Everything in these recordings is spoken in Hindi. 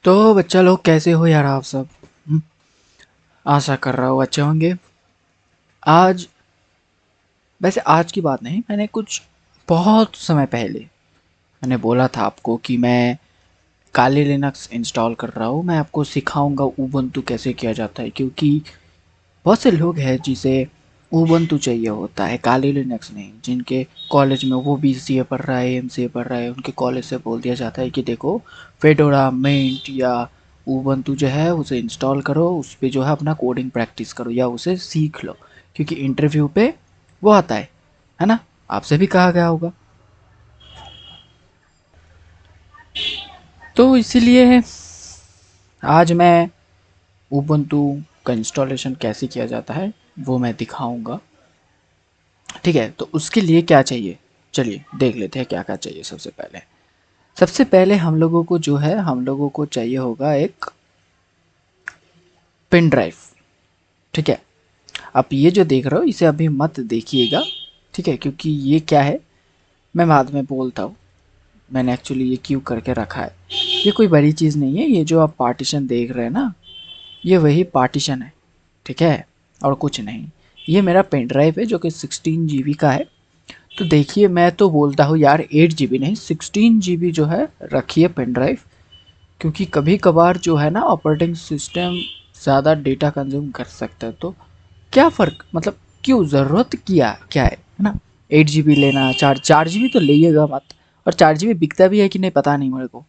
तो बच्चा लोग कैसे हो यार आप सब। हम्म, आशा कर रहा हूँ अच्छे होंगे। आज वैसे आज की बात नहीं, मैंने कुछ बहुत समय पहले मैंने बोला था आपको कि मैं काली लिनक्स इंस्टॉल कर रहा हूँ। मैं आपको सिखाऊंगा उबंटू कैसे किया जाता है, क्योंकि बहुत से लोग हैं जिसे उबंटू चाहिए होता है, काली लिनक्स नहीं। जिनके कॉलेज में वो बीसीए पढ़ रहा है, एमसीए पढ़ रहा है, उनके कॉलेज से बोल दिया जाता है कि देखो फेडोरा मिंट या उबंटू जो है उसे इंस्टॉल करो, उस पर जो है अपना कोडिंग प्रैक्टिस करो या उसे सीख लो, क्योंकि इंटरव्यू पे वो आता है ना। आपसे भी कहा गया होगा। तो इसीलिए आज मैं उबंटू का इंस्टॉलेशन कैसे किया जाता है वो मैं दिखाऊंगा। ठीक है, तो उसके लिए क्या चाहिए, चलिए देख लेते हैं क्या क्या चाहिए। सबसे पहले हम लोगों को चाहिए होगा एक पेन ड्राइव। ठीक है, आप ये जो देख रहे हो इसे अभी मत देखिएगा, ठीक है, क्योंकि ये क्या है मैं बाद में बोलता हूँ। मैंने एक्चुअली ये क्यों करके रखा है, ये कोई बड़ी चीज़ नहीं है। ये जो आप पार्टीशन देख रहे हैं ना, ये वही पार्टीशन है, ठीक है, और कुछ नहीं। ये मेरा पेन ड्राइव है जो कि 16 GB का है। तो देखिए, मैं तो बोलता हूँ यार 8 GB नहीं, 16 GB जो है रखिए पेन ड्राइव, क्योंकि कभी कभार जो है ना ऑपरेटिंग सिस्टम ज़्यादा डेटा कंज्यूम कर सकता है। तो क्या फ़र्क, मतलब क्यों, ज़रूरत क्या है ना। 8 GB लेना, 4 4 GB तो लेइएगा मत। और 4 GB बिकता भी है कि नहीं पता नहीं मेरे को।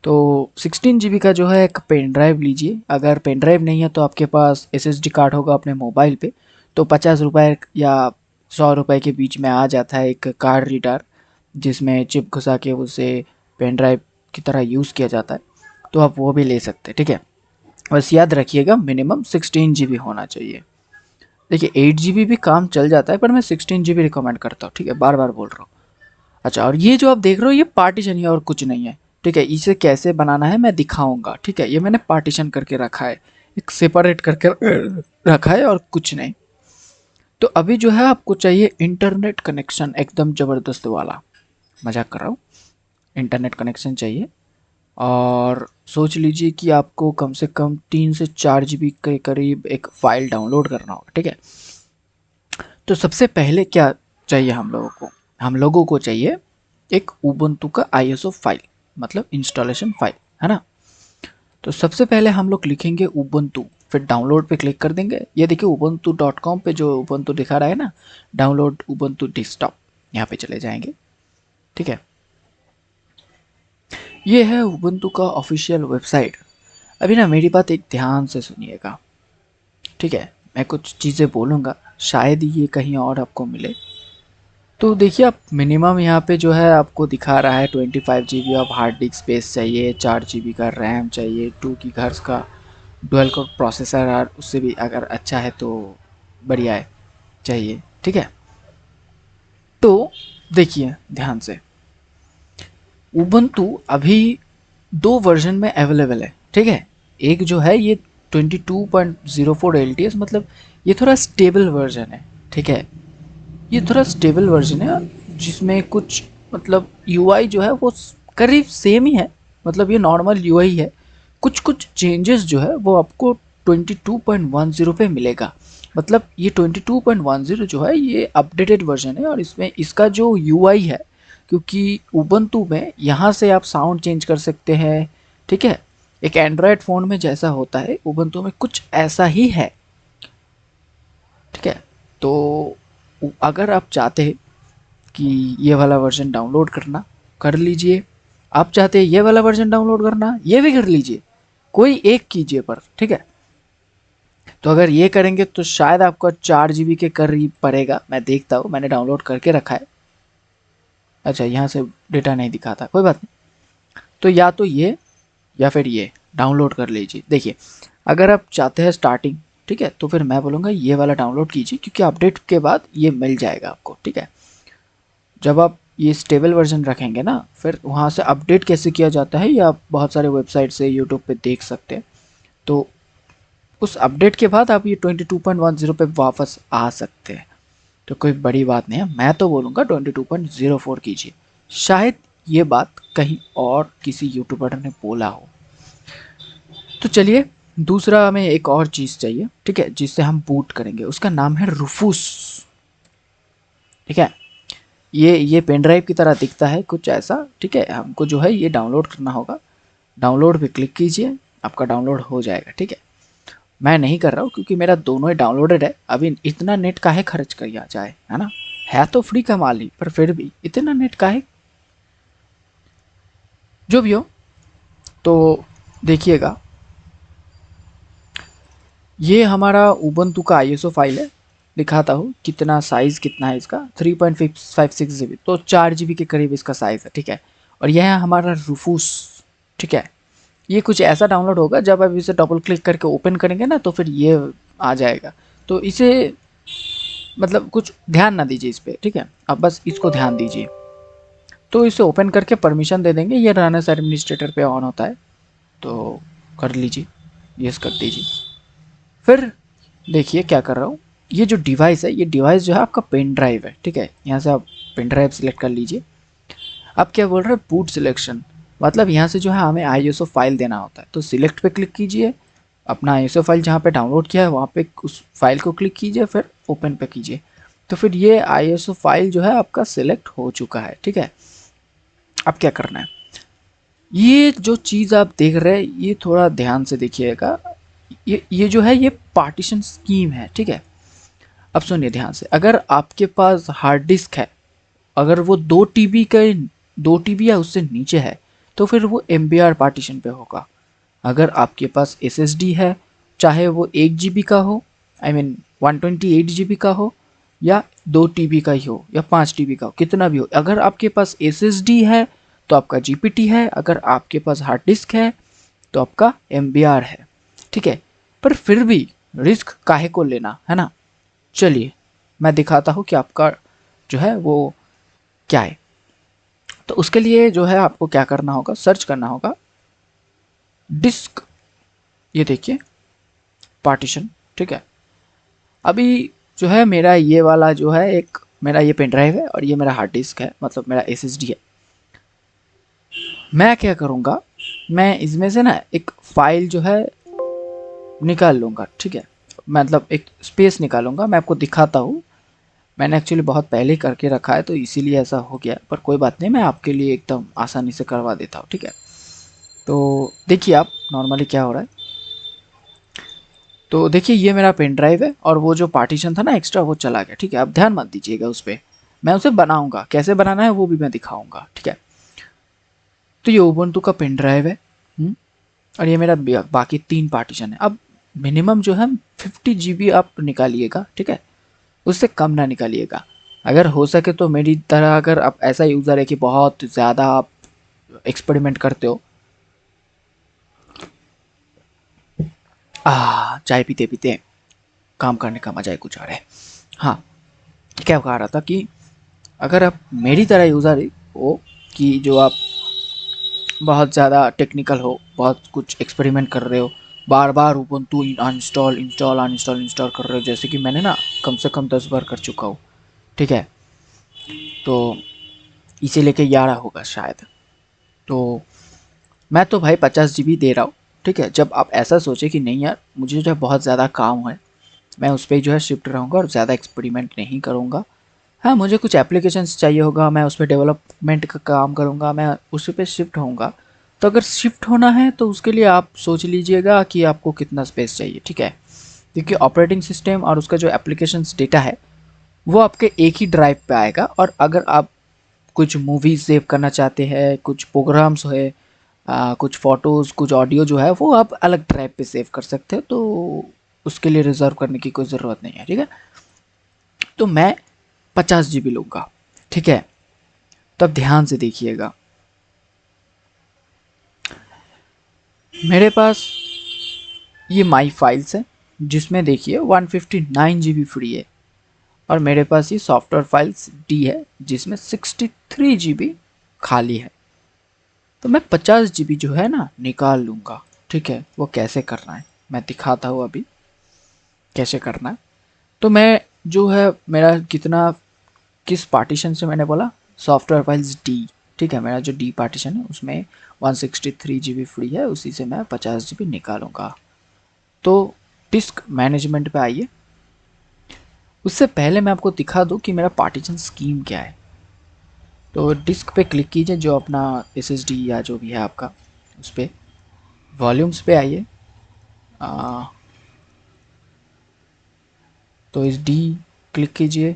तो 16 GB का जो है एक पेन ड्राइव लीजिए। अगर पेन ड्राइव नहीं है तो आपके पास SSD कार्ड होगा अपने मोबाइल पे, तो 50 रुपये या 100 रुपये के बीच में आ जाता है एक कार्ड रीडर, जिसमें चिप घुसा के उसे पेन ड्राइव की तरह यूज़ किया जाता है। तो आप वो भी ले सकते हैं, ठीक है। बस याद रखिएगा मिनिमम 16 GB होना चाहिए। देखिए 8 GB भी काम चल जाता है, पर मैं 16 GB रिकमेंड करता हूँ, ठीक है, बार बार बोल रहा हूँ। अच्छा, और ये जो आप देख रहे हो ये पार्टीशन है और कुछ नहीं है, ठीक है। इसे कैसे बनाना है मैं दिखाऊंगा, ठीक है। ये मैंने पार्टीशन करके रखा है, एक सेपरेट करके रखा है और कुछ नहीं। तो अभी जो है आपको चाहिए इंटरनेट कनेक्शन, एकदम ज़बरदस्त वाला, मजाक कर रहा हूँ। इंटरनेट कनेक्शन चाहिए, और सोच लीजिए कि आपको कम से कम 3 से 4 GB के करीब एक फ़ाइल डाउनलोड करना होगा, ठीक है। तो सबसे पहले क्या चाहिए हम लोगों को चाहिए एक उबंटू का ISO फाइल, मतलब इंस्टॉलेशन फाइल, है ना। तो सबसे पहले हम लोग लिखेंगे उबंटू, फिर डाउनलोड पे क्लिक कर देंगे। ये देखिए ubuntu.com पे जो उबंटू दिखा रहा है ना, डाउनलोड उबंटू डेस्कटॉप, यहाँ पे चले जाएंगे, ठीक है। ये है उबंटू का ऑफिशियल वेबसाइट। अभी ना मेरी बात एक ध्यान से सुनिएगा, ठीक है। मैं कुछ चीज़ें बोलूँगा, शायद ये कहीं और आपको मिले। तो देखिए, आप मिनिमम यहाँ पे जो है आपको दिखा रहा है 25 GB of hard disk space चाहिए, 4 GB का रैम चाहिए, 2 GHz का डुअल कोर प्रोसेसर, और उससे भी अगर अच्छा है तो बढ़िया है, चाहिए, ठीक है। तो देखिए ध्यान से, उबंटू अभी 2 वर्जन में अवेलेबल है, ठीक है। एक जो है ये 22.04 LTS, मतलब ये थोड़ा स्टेबल वर्जन है, ठीक है। ये थोड़ा स्टेबल वर्जन है, जिसमें कुछ मतलब यूआई जो है वो करीब सेम ही है, मतलब ये नॉर्मल यूआई है। कुछ कुछ चेंजेस जो है वो आपको 22.10 पे मिलेगा। मतलब ये 22.10 जो है ये अपडेटेड वर्जन है, और इसमें इसका जो यूआई है, क्योंकि उबंटू में यहाँ से आप साउंड चेंज कर सकते हैं, ठीक है। एक एंड्रॉयड फ़ोन में जैसा होता है उबंटू में कुछ ऐसा ही है, ठीक है। तो अगर आप चाहते हैं कि ये वाला वर्जन डाउनलोड करना, कर लीजिए। आप चाहते हैं ये वाला वर्जन डाउनलोड करना, ये भी कर लीजिए, कोई एक कीजिए पर, ठीक है। तो अगर ये करेंगे तो शायद आपको 4 GB के करीब पड़ेगा, मैं देखता हूँ, मैंने डाउनलोड करके रखा है। अच्छा, यहाँ से डेटा नहीं दिखाता, कोई बात नहीं। तो या तो ये या फिर ये डाउनलोड कर लीजिए। देखिए, अगर आप चाहते हैं स्टार्टिंग, ठीक है, तो फिर मैं बोलूँगा ये वाला डाउनलोड कीजिए, क्योंकि अपडेट के बाद ये मिल जाएगा आपको, ठीक है। जब आप ये स्टेबल वर्जन रखेंगे ना, फिर वहाँ से अपडेट कैसे किया जाता है ये आप बहुत सारे वेबसाइट से यूट्यूब पे देख सकते हैं। तो उस अपडेट के बाद आप ये 22.10 पे वापस आ सकते हैं। तो कोई बड़ी बात नहीं है, मैं तो बोलूँगा 22.04 कीजिए। शायद ये बात कहीं और किसी यूट्यूबर ने बोला हो, चलिए दूसरा हमें एक और चीज़ चाहिए, ठीक है, जिससे हम बूट करेंगे, उसका नाम है रूफूस। ठीक है, ये पेन ड्राइव की तरह दिखता है कुछ ऐसा। ठीक है, हमको जो है ये डाउनलोड करना होगा। डाउनलोड पे क्लिक कीजिए, आपका डाउनलोड हो जाएगा। ठीक है, मैं नहीं कर रहा हूँ क्योंकि मेरा दोनों ही डाउनलोडेड है। अभी इतना नेट काहे खर्च किया जाए, है ना, है तो फ्री का माल ही, पर फिर भी इतना नेट काहे। जो भी हो, तो देखिएगा ये हमारा उबंटू का आईएसओ फाइल है। दिखाता हूँ कितना साइज़ कितना है इसका, 3.56 GB, तो 4 GB के करीब इसका साइज़ है। ठीक है, और यह है हमारा रूफूस। ठीक है, ये कुछ ऐसा डाउनलोड होगा, जब आप इसे डबल क्लिक करके ओपन करेंगे ना तो फिर ये आ जाएगा। तो इसे मतलब कुछ ध्यान ना दीजिए इस पर। ठीक है, आप बस इसको ध्यान दीजिए। तो इसे ओपन करके परमिशन दे देंगे, ये रन एज एडमिनिस्ट्रेटर पे ऑन होता है, तो कर लीजिए, यस कर दीजिए। फिर देखिए क्या कर रहा हूँ, ये जो डिवाइस है, ये डिवाइस जो है आपका पेन ड्राइव है। ठीक है, यहाँ से आप पेन ड्राइव सिलेक्ट कर लीजिए। अब क्या बोल रहे हैं, बूट सिलेक्शन, मतलब यहाँ से जो है हमें आईएसओ फाइल देना होता है। तो सिलेक्ट पे क्लिक कीजिए, अपना आईएसओ फाइल जहाँ पे डाउनलोड किया है वहाँ पे उस फाइल को क्लिक कीजिए, फिर ओपन पे कीजिए। तो फिर ये आईएसओ फाइल जो है आपका सिलेक्ट हो चुका है। ठीक है, अब क्या करना है, ये जो चीज़ आप देख रहे हैं ये थोड़ा ध्यान से देखिएगा। ये जो है ये पार्टीशन स्कीम है। ठीक है, अब सुनिए ध्यान से, अगर आपके पास हार्ड डिस्क है, अगर वो 2 TB का, 2 TB या उससे नीचे है, तो फिर वो MBR पार्टीशन पे होगा। अगर आपके पास SSD है, चाहे वो 1 GB का हो, आई मीन 128 GB का हो, या 2 TB का ही हो, या 5 TB का हो, कितना भी हो, अगर आपके पास SSD है तो आपका GPT है, अगर आपके पास हार्ड डिस्क है तो आपका MBR है। ठीक है, पर फिर भी रिस्क काहे को लेना, है ना। चलिए मैं दिखाता हूँ कि आपका जो है वो क्या है। तो उसके लिए जो है आपको क्या करना होगा, सर्च करना होगा डिस्क, ये देखिए पार्टीशन। ठीक है, अभी जो है मेरा ये वाला जो है, एक मेरा ये पेन ड्राइव है और ये मेरा हार्ड डिस्क है, मतलब मेरा SSD है। मैं क्या करूँगा, मैं इसमें से ना एक फाइल जो है निकाल लूँगा। ठीक है, मतलब एक स्पेस निकालूंगा, मैं आपको दिखाता हूँ। मैंने एक्चुअली बहुत पहले करके रखा है तो इसीलिए ऐसा हो गया, पर कोई बात नहीं, मैं आपके लिए एकदम आसानी से करवा देता हूँ। ठीक है, तो देखिए आप नॉर्मली क्या हो रहा है, तो देखिए ये मेरा पेन ड्राइव है और वो जो पार्टीशन था ना एक्स्ट्रा वो चला गया। ठीक है, अब ध्यान मत दीजिएगा उस पर, मैं उसे बनाऊंगा, कैसे बनाना है वो भी मैं दिखाऊंगा। ठीक है, तो ये उबुंटू का पेन ड्राइव है। और ये मेरा बाकी 3 पार्टीशन है। अब मिनिमम जो है 50 GB आप निकालिएगा। ठीक है, उससे कम ना निकालिएगा। अगर हो सके तो मेरी तरह, अगर आप ऐसा यूज़र है कि बहुत ज़्यादा आप एक्सपेरिमेंट करते हो, चाय पीते पीते काम करने का मजा ही कुछ और है। हाँ, क्या कह रहा था कि अगर आप मेरी तरह यूज़र हो, कि जो आप बहुत ज़्यादा टेक्निकल हो, बहुत कुछ एक्सपेरिमेंट कर रहे हो, बार बार Ubuntu uninstall install uninstall install कर रहे हो, जैसे कि मैंने ना कम से कम 10 बार कर चुका हूँ। ठीक है, तो इसे लेके 11 होगा शायद। तो मैं तो भाई 50 GB दे रहा हूँ। ठीक है, जब आप ऐसा सोचे कि नहीं यार मुझे जो है बहुत ज़्यादा काम है, मैं उस पर जो है शिफ्ट रहूँगा और ज़्यादा एक्सपेरिमेंट नहीं करूँगा। हाँ, मुझे कुछ एप्लीकेशंस चाहिए होगा, मैं उस पर डेवलपमेंट का काम करूँगा, मैं उस पर शिफ्ट होऊंगा। तो अगर शिफ्ट होना है तो उसके लिए आप सोच लीजिएगा कि आपको कितना स्पेस चाहिए। ठीक है, क्योंकि ऑपरेटिंग सिस्टम और उसका जो एप्लीकेशंस डेटा है वो आपके एक ही ड्राइव पे आएगा। और अगर आप कुछ मूवीज सेव करना चाहते हैं, कुछ प्रोग्राम्स है, कुछ फोटोज़, कुछ ऑडियो जो है वो आप अलग ड्राइव पे सेव कर सकते हो, तो उसके लिए रिजर्व करने की कोई ज़रूरत नहीं है। ठीक है, तो मैं 50 GB लूँगा। ठीक है, तब ध्यान से देखिएगा, मेरे पास ये माई फाइल्स है जिसमें देखिए 159 GB फ्री है, और मेरे पास ये सॉफ्टवेयर फाइल्स डी है जिसमें 63 GB खाली है। तो मैं 50 GB जो है ना निकाल लूँगा। ठीक है, वो कैसे करना है मैं दिखाता हूँ अभी, कैसे करना है। तो मैं जो है मेरा कितना, किस पार्टीशन से मैंने बोला, सॉफ्टवेयर फाइल्स डी, ठीक है, मेरा जो डी पार्टीशन है उसमें 163 GB फ्री है, उसी से मैं 50 GB निकालूंगा। तो डिस्क मैनेजमेंट पे आइए। उससे पहले मैं आपको दिखा दूं कि मेरा पार्टीशन स्कीम क्या है। तो डिस्क पे क्लिक कीजिए, जो अपना SSD या जो भी है आपका, उस पर वॉल्यूम्स पे आइए। तो इस डी क्लिक कीजिए,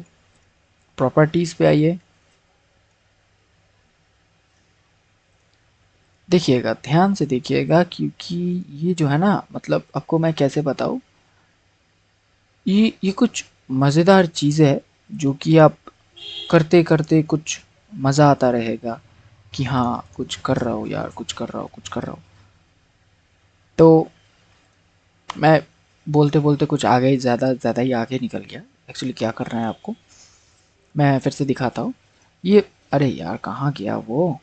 प्रॉपर्टीज़ पे आइए। देखिएगा, ध्यान से देखिएगा, क्योंकि ये जो है ना, मतलब आपको मैं कैसे बताऊँ, ये कुछ मज़ेदार चीज़ें है जो कि आप करते करते कुछ मज़ा आता रहेगा कि हाँ कुछ कर रहा हूँ यार, कुछ कर रहा हूँ, कुछ कर रहा हूँ। तो मैं बोलते बोलते कुछ आगे ही ज़्यादा ही आगे निकल गया। एक्चुअली क्या करना है आपको, मैं फिर से दिखाता हूँ। ये, अरे यार कहाँ गया वो,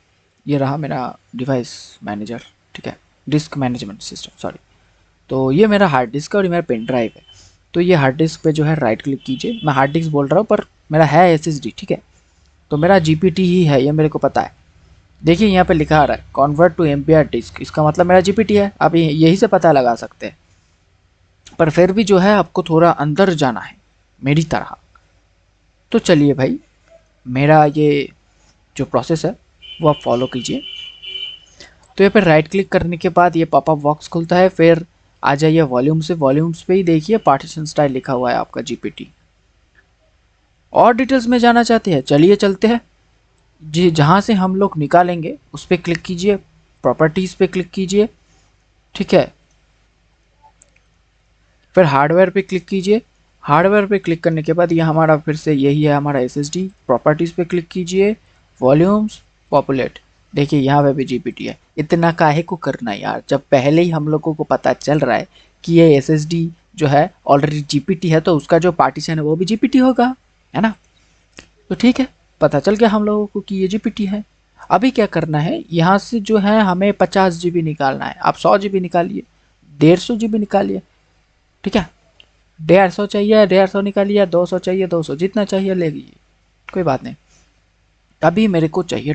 ये रहा मेरा डिवाइस मैनेजर, ठीक है, डिस्क मैनेजमेंट सिस्टम, सॉरी। तो ये मेरा हार्ड डिस्क और ये मेरा पेन ड्राइव है। तो ये हार्ड डिस्क पे जो है राइट क्लिक कीजिए। मैं हार्ड डिस्क बोल रहा हूँ पर मेरा है SSD, ठीक है। तो मेरा GPT ही है, ये मेरे को पता है। देखिए यहाँ पे लिखा आ रहा है कन्वर्ट टू MPR डिस्क, इसका मतलब मेरा GPT है। आप यही से पता लगा सकते हैं। पर फिर भी जो है आपको थोड़ा अंदर जाना है मेरी तरह। तो चलिए भाई, मेरा ये जो प्रोसेस है वो आप फॉलो कीजिए। तो यहाँ पे राइट क्लिक करने के बाद ये पॉपअप बॉक्स खुलता है। फिर आ जाइए वॉल्यूम से, वॉल्यूम्स पे ही देखिए पार्टीशन स्टाइल लिखा हुआ है आपका GPT। और डिटेल्स में जाना चाहते हैं, चलिए चलते हैं जी। जहाँ से हम लोग निकालेंगे उस पर क्लिक कीजिए, प्रॉपर्टीज़ पे क्लिक कीजिए, ठीक है। फिर हार्डवेयर पे क्लिक कीजिए। हार्डवेयर पे क्लिक करने के बाद ये हमारा फिर से यही है हमारा SSD। प्रॉपर्टीज़ पे क्लिक कीजिए, वॉल्यूम्स, पॉपुलेट। देखिए यहाँ पे भी GPT है। इतना काहे को करना यार, जब पहले ही हम लोगों को पता चल रहा है कि ये SSD जो है ऑलरेडी GPT है, तो उसका जो पार्टीशन है वो भी GPT होगा, है ना। तो ठीक है, पता चल गया हम लोगों को कि ये GPT है। अभी क्या करना है, यहाँ से जो है हमें 50 GB निकालना है। आप 100 GB निकालिए, 150 GB निकालिए, ठीक है। 150 चाहिए 150 निकालिए, 200 चाहिए 200, जितना चाहिए ले लीजिए, कोई बात नहीं। अभी मेरे को चाहिए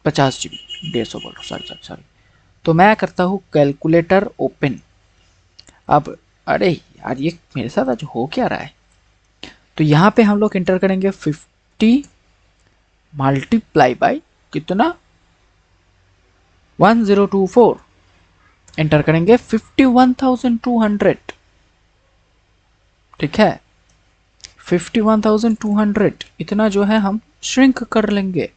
50 GB, 150 बोल रहा हूँ, सॉरी सॉरी सॉरी। तो मैं करता हूँ कैलकुलेटर ओपन। अब अरे यार, ये मेरे साथ आज हो क्या रहा है। तो यहाँ पे हम लोग इंटर करेंगे 50 मल्टीप्लाई बाई कितना, 1024। एंटर करेंगे 51,200, ठीक है। 51,200 इतना जो है हम श्रिंक कर लेंगे।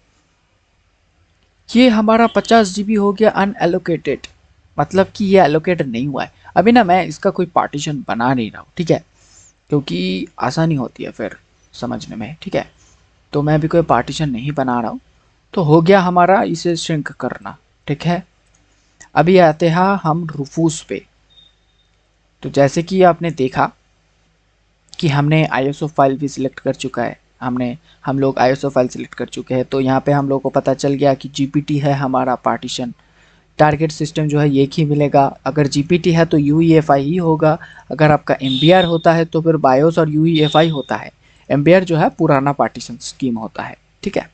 ये हमारा 50 GB हो गया अनएलोकेटेड, मतलब कि ये एलोकेट नहीं हुआ है अभी ना। मैं इसका कोई पार्टीशन बना नहीं रहा हूँ, ठीक है, क्योंकि आसानी होती है फिर समझने में, ठीक है। तो मैं अभी कोई पार्टीशन नहीं बना रहा हूँ। तो हो गया हमारा इसे श्रिंक करना, ठीक है। अभी आते हैं हम रूफूस पे। तो जैसे कि आपने देखा कि हमने ISO फाइल भी सिलेक्ट कर चुका है, हम लोग ISO फाइल सिलेक्ट कर चुके हैं। तो यहाँ पे हम लोग को पता चल गया कि GPT है हमारा पार्टीशन। टारगेट सिस्टम जो है एक ही मिलेगा। अगर GPT है तो UEFI ही होगा। अगर आपका MBR होता है तो फिर BIOS और UEFI होता है। MBR जो है पुराना पार्टीशन स्कीम होता है, ठीक है।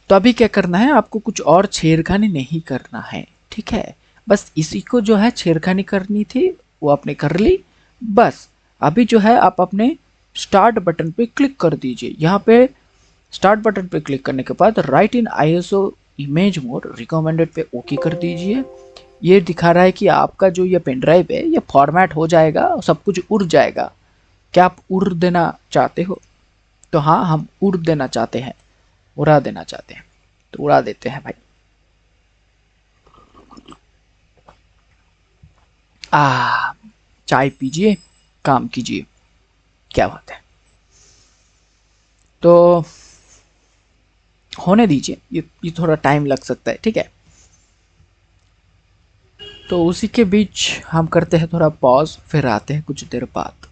तो अभी क्या करना है, आपको कुछ और छेड़खानी नहीं करना है, ठीक है। बस इसी को जो है छेड़खानी करनी थी वो आपने कर ली। बस अभी जो है आप अपने स्टार्ट बटन पे क्लिक कर दीजिए। यहाँ पे स्टार्ट बटन पे क्लिक करने के बाद राइट इन ISO इमेज मोड रिकमेंडेड पे ओके कर दीजिए। ये दिखा रहा है कि आपका जो ये पेन ड्राइव है ये फॉर्मेट हो जाएगा और सब कुछ उड़ जाएगा। क्या आप उड़ देना चाहते हो? तो हाँ, हम उड़ देना चाहते हैं, उड़ा देना चाहते हैं, तो उड़ा देते हैं भाई। चाय पीजिए, काम कीजिए, क्या बात है। तो होने दीजिए, ये थोड़ा टाइम लग सकता है, ठीक है। तो उसी के बीच हम करते हैं थोड़ा पॉज, फिर आते हैं कुछ देर बाद।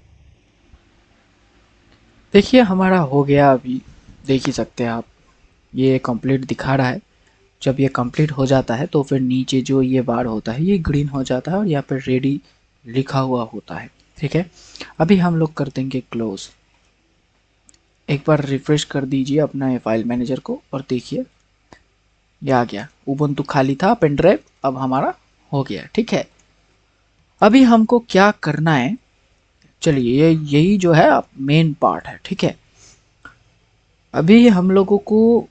देखिए हमारा हो गया अभी, देख ही सकते हैं आप, ये कंप्लीट दिखा रहा है। जब ये कंप्लीट हो जाता है तो फिर नीचे जो ये बार होता है ये ग्रीन हो जाता है और यहाँ पर रेडी लिखा हुआ होता है, ठीक है। अभी हम लोग कर देंगे क्लोज। एक बार रिफ्रेश कर दीजिए अपना फाइल मैनेजर को और देखिए ये आ गया, उबुंटू खाली था पेन ड्राइव, अब हमारा हो गया। ठीक है, अभी हमको क्या करना है, चलिए यही जो है मेन पार्ट है। ठीक है, अभी हम लोगों को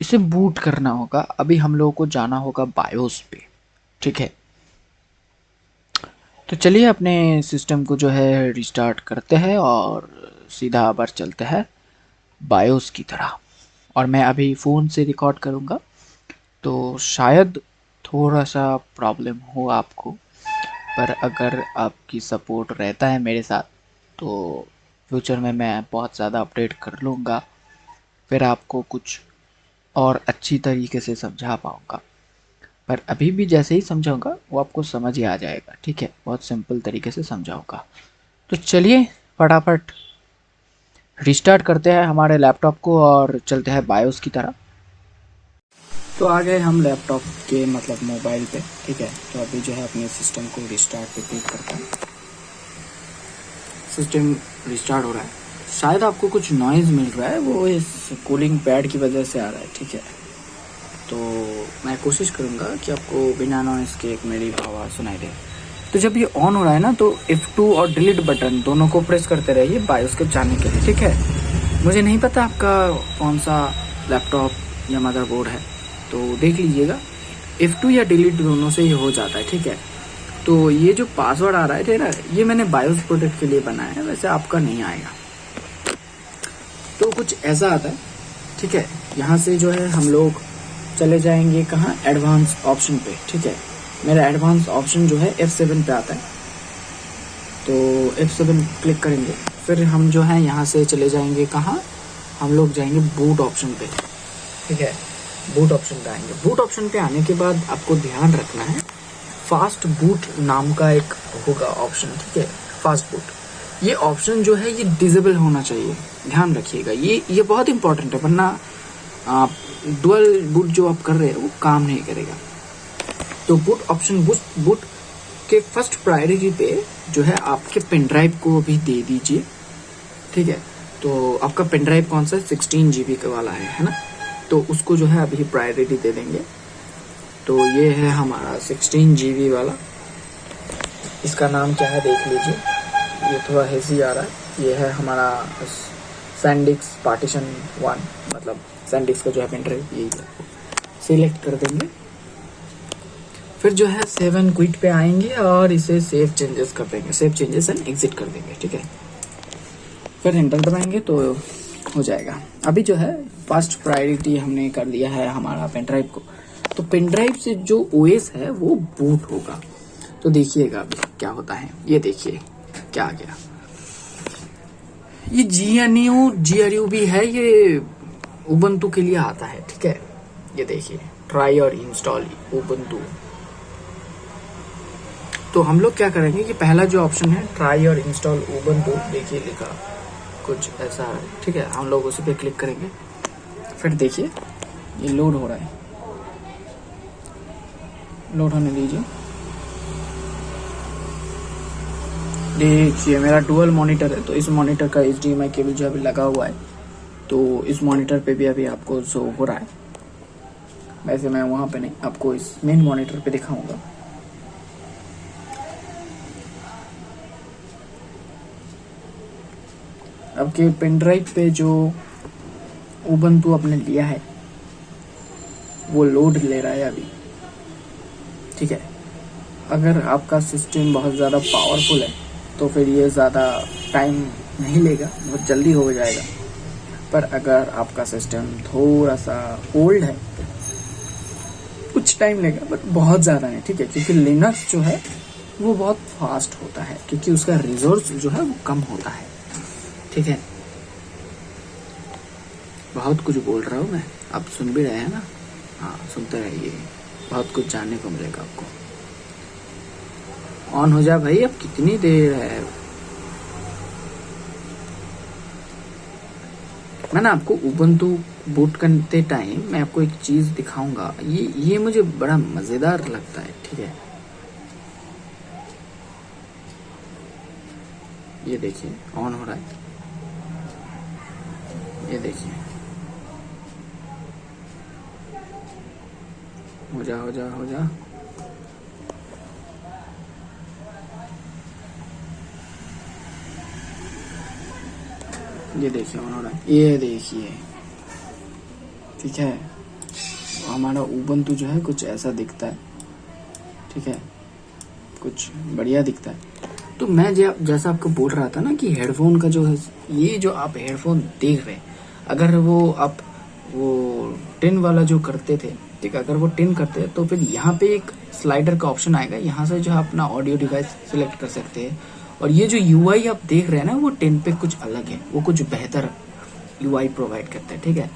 इसे बूट करना होगा। अभी हम लोगों को जाना होगा बायोस पे। ठीक है, तो चलिए अपने सिस्टम को जो है रिस्टार्ट करते हैं और सीधा आबर चलते हैं बायोस की तरह। और मैं अभी फ़ोन से रिकॉर्ड करूँगा, तो शायद थोड़ा सा प्रॉब्लम हो आपको, पर अगर आपकी सपोर्ट रहता है मेरे साथ तो फ्यूचर में मैं बहुत ज़्यादा अपडेट कर लूँगा, फिर आपको कुछ और अच्छी तरीके से समझा पाऊँगा। पर अभी भी जैसे ही समझाऊँगा वो आपको समझ ही आ जाएगा। ठीक है, बहुत सिंपल तरीके से समझाऊँगा। तो चलिए फटाफट रिस्टार्ट करते हैं हमारे लैपटॉप को और चलते हैं बायोस की तरह। तो आ गए हम लैपटॉप के मतलब मोबाइल पे। ठीक है, तो अभी जो है अपने सिस्टम को रिस्टार्ट पे क्लिक करता हूँ। सिस्टम रिस्टार्ट हो रहा है। शायद आपको कुछ नॉइज़ मिल रहा है, वो इस कूलिंग पैड की वजह से आ रहा है। ठीक है, तो मैं कोशिश करूँगा कि आपको बिना नॉइज़ के एक मेरी आवाज़ सुनाई दे। तो जब ये ऑन हो रहा है ना, तो F2 और डिलीट बटन दोनों को प्रेस करते रहिए बायोस के जाने के लिए। ठीक है, मुझे नहीं पता आपका कौन सा लैपटॉप या मदरबोर्ड है, तो देख लीजिएगा। F2 या डिलीट दोनों से ही हो जाता है। ठीक है, तो ये जो पासवर्ड आ रहा है ना, ये मैंने बायोस प्रोटेक्ट के लिए बनाया है, वैसे आपका नहीं आएगा। तो कुछ ऐसा आता है। ठीक है, यहाँ से जो है हम लोग चले जाएंगे कहाँ, एडवांस ऑप्शन पे। ठीक है, मेरा एडवांस ऑप्शन जो है F7 पे आता है, तो F7 क्लिक करेंगे। फिर हम जो है यहाँ से चले जाएंगे कहाँ, हम लोग जाएंगे बूट ऑप्शन पे। ठीक है, बूट ऑप्शन पे आएंगे। बूट ऑप्शन पे आने के बाद आपको ध्यान रखना है, फास्ट बूट नाम का एक होगा ऑप्शन। ठीक है, फास्ट बूट, ये ऑप्शन जो है ये डिसेबल होना चाहिए, ध्यान रखिएगा। ये बहुत इंपॉर्टेंट है, वरना आप डुअल बूट जो आप कर रहे हैं वो काम नहीं करेगा। तो बूट ऑप्शन बूट के फर्स्ट प्रायोरिटी पे जो है आपके पेन ड्राइव को भी दे दीजिए। ठीक है, तो आपका पेन ड्राइव कौन सा है, 16 GB का वाला है ना, तो उसको जो है अभी प्रायोरिटी दे देंगे। तो ये है हमारा 16 GB वाला, इसका नाम क्या है देख लीजिए, ये थोड़ा हेजी आ रहा है। ये है हमारा सैंडिक्स पार्टीशन 1, मतलब सैंडिक्स का जो है पेन ड्राइव, यही है। सिलेक्ट कर देंगे, फिर जो है 7 क्विट पे आएंगे और इसे सेव चेंजेस कर देंगे, सेव चेंजेस एंड एग्जिट कर देंगे। ठीक है, फिर एंटर दबाएंगे तो हो जाएगा। अभी जो है फर्स्ट प्रायोरिटी हमने कर दिया है हमारा पेन ड्राइव को, तो पेन ड्राइव से जो ओएस है वो बूट होगा। तो देखिएगा अभी क्या होता है, ये देखिए क्या आ गया। ये GNU भी है, ये उबंटू के लिए आता है। ठीक है, ये देखिए, ट्राई और इंस्टॉल उबंटू। तो हम लोग क्या करेंगे कि पहला जो ऑप्शन है ट्राई और इंस्टॉल उबंटू, देखिए लिखा कुछ ऐसा है। ठीक है, हम लोग उसी पे क्लिक करेंगे। फिर देखिए ये लोड हो रहा है, लोड होने दीजिए। देखिए मेरा डुअल मॉनिटर है, तो इस मॉनिटर का HDMI केबल जो अभी लगा हुआ है, तो इस मॉनिटर पे भी अभी आपको शो हो रहा है। वैसे मैं वहाँ पे नहीं, आपको इस मेन मॉनिटर पे दिखाऊंगा। आपके पेन ड्राइव पे जो उबंटू आपने लिया है वो लोड ले रहा है अभी। ठीक है, अगर आपका सिस्टम बहुत ज़्यादा पावरफुल है तो फिर ये ज़्यादा टाइम नहीं लेगा, बहुत जल्दी हो जाएगा। पर अगर आपका सिस्टम थोड़ा सा ओल्ड है कुछ टाइम लेगा, बट बहुत ज़्यादा नहीं। ठीक है, क्योंकि लिनक्स जो है वो बहुत फास्ट होता है, क्योंकि उसका रिसोर्स जो है वो कम होता है। ठीक है, बहुत कुछ बोल रहा हूँ मैं, आप सुन भी रहे हैं ना। हाँ, सुनते रहिए, बहुत कुछ जानने को मिलेगा आपको। ऑन हो जा भाई, अब कितनी देर है। मैं ना आपको उबंटू बूट करते टाइम मैं आपको एक चीज़ दिखाऊंगा, ये मुझे बड़ा मज़ेदार लगता है। ठीक है, ये देखिए ऑन हो रहा है, ये देखिए हो जा हो जा हो जा। ये देखिए उन्होंने, ये देखिए, ठीक है। हमारा उबंटू जो है कुछ ऐसा दिखता है, ठीक है, कुछ बढ़िया दिखता है। तो मैं जैसा आपको बोल रहा था ना कि हेडफोन का जो है, ये जो आप हेडफोन देख रहे हैं, अगर वो आप वो 10 वाला जो करते थे, ठीक है, अगर वो 10 करते हैं तो फिर यहाँ पे एक स्लाइडर का ऑप्शन आएगा, यहाँ से जो है अपना ऑडियो डिवाइस सिलेक्ट कर सकते हैं। और ये जो यूआई आप देख रहे हैं ना, वो 10 पे कुछ अलग है, वो कुछ बेहतर यूआई प्रोवाइड करता है, ठीक है।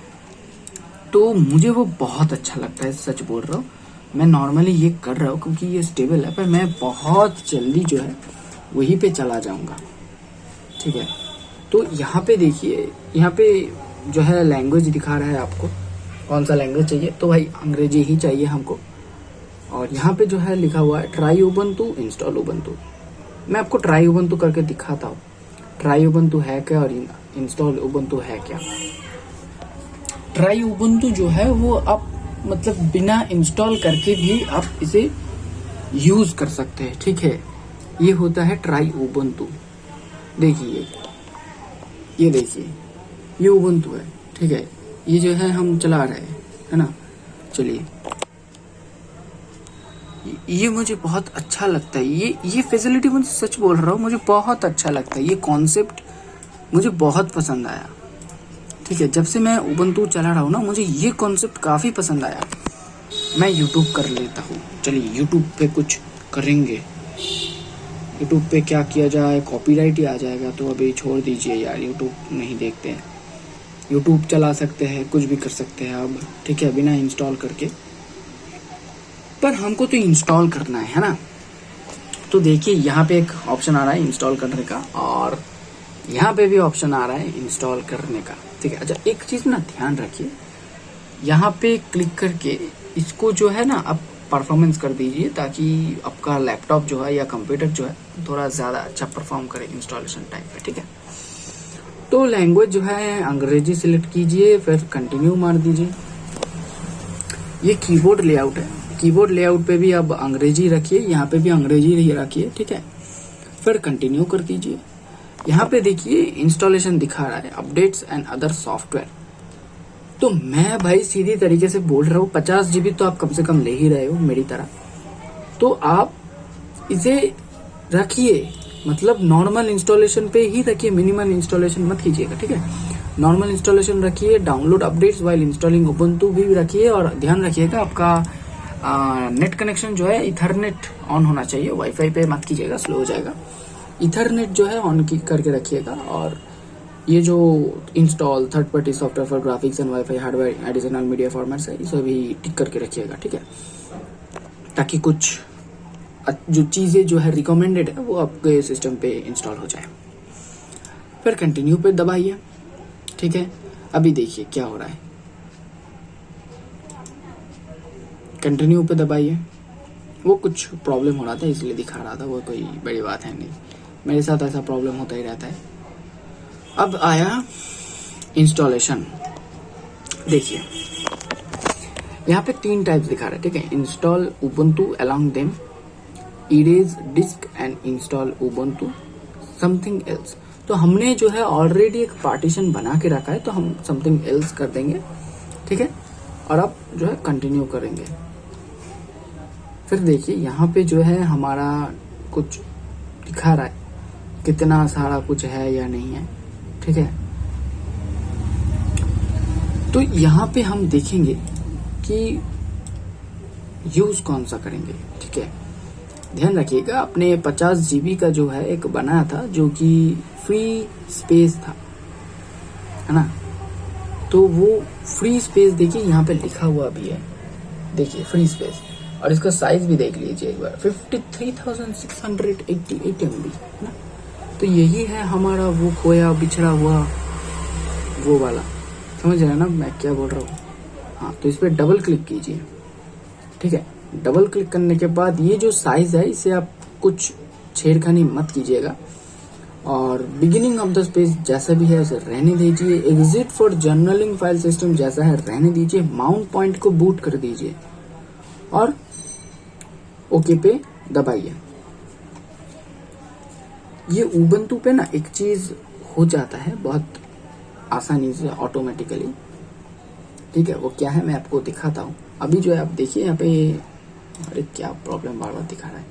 तो मुझे वो बहुत अच्छा लगता है, सच बोल रहा हूँ। मैं नॉर्मली ये कर रहा हूँ क्योंकि ये स्टेबल है, पर मैं बहुत जल्दी जो है वहीं पे चला जाऊंगा, ठीक है। तो यहाँ पे देखिए, यहाँ पे जो है लैंग्वेज दिखा रहा है आपको, कौन सा लैंग्वेज चाहिए, तो भाई अंग्रेजी ही चाहिए हमको। और यहाँ पे जो है लिखा हुआ है ट्राई उबंटू इंस्टॉल उबंटू। मैं आपको ट्राई उबंटू करके दिखाता हूँ, ट्राई उबंटू है क्या और इंस्टॉल उबंटू है क्या। ट्राई उबंटू जो है वो आप मतलब बिना इंस्टॉल करके भी आप इसे यूज कर सकते हैं, ठीक है। ये होता है ट्राई उबंटू। देखिए, ये देखिए, ये उबंटू है, ठीक है। ये जो है हम चला रहे हैं, है ना। चलिए, ये मुझे बहुत अच्छा लगता है, ये फैसिलिटी, मुझे सच बोल रहा हूँ, मुझे बहुत अच्छा लगता है। ये कॉन्सेप्ट मुझे बहुत पसंद आया, ठीक है। जब से मैं उबंटू चला रहा हूँ ना, मुझे ये कॉन्सेप्ट काफ़ी पसंद आया। मैं यूट्यूब कर लेता हूँ, चलिए यूट्यूब पे कुछ करेंगे। यूट्यूब पे क्या किया जाए, कॉपीराइट ही आ जाएगा, तो अभी छोड़ दीजिए यार, यूट्यूब नहीं देखते हैं। यूट्यूब चला सकते हैं, कुछ भी कर सकते हैं अब, ठीक है, बिना इंस्टॉल करके। पर हमको तो इंस्टॉल करना है ना। तो देखिए, यहाँ पे एक ऑप्शन आ रहा है इंस्टॉल करने का, और यहाँ पे भी ऑप्शन आ रहा है इंस्टॉल करने का, ठीक है। अच्छा, एक चीज़ ना ध्यान रखिए, यहाँ पे क्लिक करके इसको जो है ना आप परफॉर्मेंस कर दीजिए, ताकि आपका लैपटॉप जो है या कंप्यूटर जो है थोड़ा ज़्यादा अच्छा परफॉर्म करे इंस्टॉलेशन टाइम पे, ठीक है। तो लैंग्वेज जो है अंग्रेजी सिलेक्ट कीजिए, फिर कंटिन्यू मार दीजिए। ये कीबोर्ड लेआउट है, कीबोर्ड लेआउट पे भी अब अंग्रेजी रखिए, यहाँ पे भी अंग्रेजी ही रखिए, ठीक है। फिर कंटिन्यू कर दीजिए। यहाँ पे देखिए इंस्टॉलेशन दिखा रहा है, अपडेट्स एंड अदर सॉफ्टवेयर। तो मैं भाई सीधी तरीके से बोल रहा हूँ, 50 GB तो आप कम से कम ले ही रहे हो मेरी तरह, तो आप इसे रखिए, मतलब नॉर्मल इंस्टॉलेशन पे ही रखिए, मिनिमल इंस्टॉलेशन मत कीजिएगा, ठीक है। नॉर्मल इंस्टॉलेशन रखिए, download updates while installing Ubuntu भी रखिए, और ध्यान रखिएगा आपका नेट कनेक्शन जो है इथरनेट ऑन होना चाहिए, वाईफाई पे मत कीजिएगा, स्लो हो जाएगा। इथरनेट जो है ऑन करके रखिएगा। और ये जो install third party software for graphics and wifi hardware additional media formats है, इसे भी टिक करके रखिएगा, ठीक है, ताकि कुछ जो चीज़ें जो है रिकमेंडेड है वो आपके सिस्टम पे इंस्टॉल हो जाए। फिर कंटिन्यू पे दबाइए, ठीक है। अभी देखिए क्या हो रहा है, कंटिन्यू पे दबाइए। वो कुछ प्रॉब्लम हो रहा था इसलिए दिखा रहा था, वो कोई बड़ी बात है नहीं, मेरे साथ ऐसा प्रॉब्लम होता ही रहता है। अब आया इंस्टॉलेशन, देखिए यहाँ पे 3 टाइप्स दिखा रहा है, ठीक है। Install Ubuntu along them, erase disk and install Ubuntu something else. तो हमने जो है ऑलरेडी एक पार्टीशन बना के रखा है, तो हम समथिंग एल्स कर देंगे, ठीक है। और अब जो है कंटिन्यू करेंगे। फिर देखिए यहाँ पे जो है हमारा कुछ दिखा रहा है, कितना सारा कुछ है या नहीं है, ठीक है। तो यहाँ पे हम देखेंगे कि यूज कौन सा करेंगे, ठीक है। ध्यान रखिएगा, अपने 50 GB का जो है एक बनाया था जो कि फ्री स्पेस था, है ना। तो वो फ्री स्पेस देखिए यहाँ पे लिखा हुआ भी है, देखिए फ्री स्पेस, और इसका साइज भी देख लीजिए एक बार, 53,688 MB, है ना। तो यही है हमारा वो खोया बिछड़ा हुआ वो वाला, समझ रहे हैं ना मैं क्या बोल रहा हूँ। हाँ, तो इस पर डबल क्लिक कीजिए, ठीक है। डबल क्लिक करने के बाद ये जो साइज है इसे आप कुछ छेड़खानी मत कीजिएगा, और बिगिनिंग ऑफ द स्पेस जैसा भी है उसे रहने दीजिए। Exit for journaling file system जैसा है रहने दीजिए। माउंट पॉइंट को बूट कर दीजिए, और ओके पे दबाइए। ये उबंटू पे ना एक चीज हो जाता है बहुत आसानी से ऑटोमेटिकली, ठीक है। वो क्या है मैं आपको दिखाता हूँ। अभी जो है आप देखिए यहाँ पे, अरे क्या प्रॉब्लम बार बार दिखा रहा है।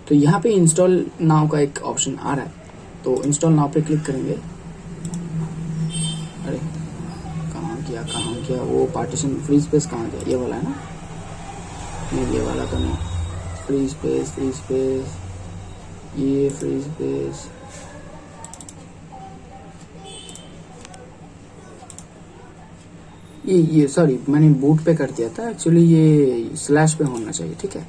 तो यहाँ पे इंस्टॉल नाउ का एक ऑप्शन आ रहा है, तो इंस्टॉल नाउ पे क्लिक करेंगे। अरे कहाँ गया वो पार्टीशन, फ्री स्पेस कहाँ गया, ये वाला है ना, नहीं ये वाला तो नहीं, फ्री स्पेस ये फ्री स्पेस, ये सॉरी मैंने बूट पे कर दिया था, एक्चुअली ये स्लैश पे होना चाहिए, ठीक है।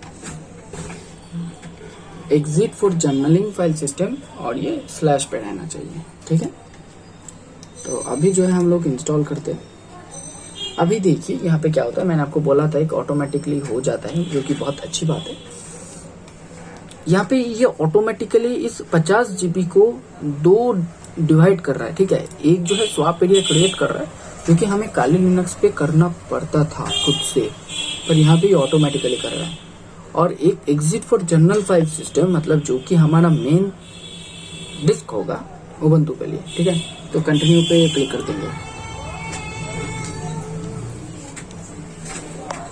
Exit for journaling file system और ये स्लैश पे रहना चाहिए, ठीक है। तो अभी जो है हम लोग इंस्टॉल करते हैं। अभी देखिए यहाँ पे क्या होता है, मैंने आपको बोला था एक ऑटोमेटिकली हो जाता है, जो कि बहुत अच्छी बात है। यहाँ पे ये ऑटोमेटिकली इस 50 GB को 2 डिवाइड कर रहा है, ठीक है। एक जो है स्वैप एरिया क्रिएट कर रहा है, क्योंकि हमें काली लिनक्स पे करना पड़ता था खुद से, पर यहाँ पे ऑटोमेटिकली कर रहा है। और एक exit for general file system, मतलब जो कि हमारा मेन डिस्क होगा उबंटू के लिए, ठीक है। तो कंटिन्यू पे क्लिक कर देंगे।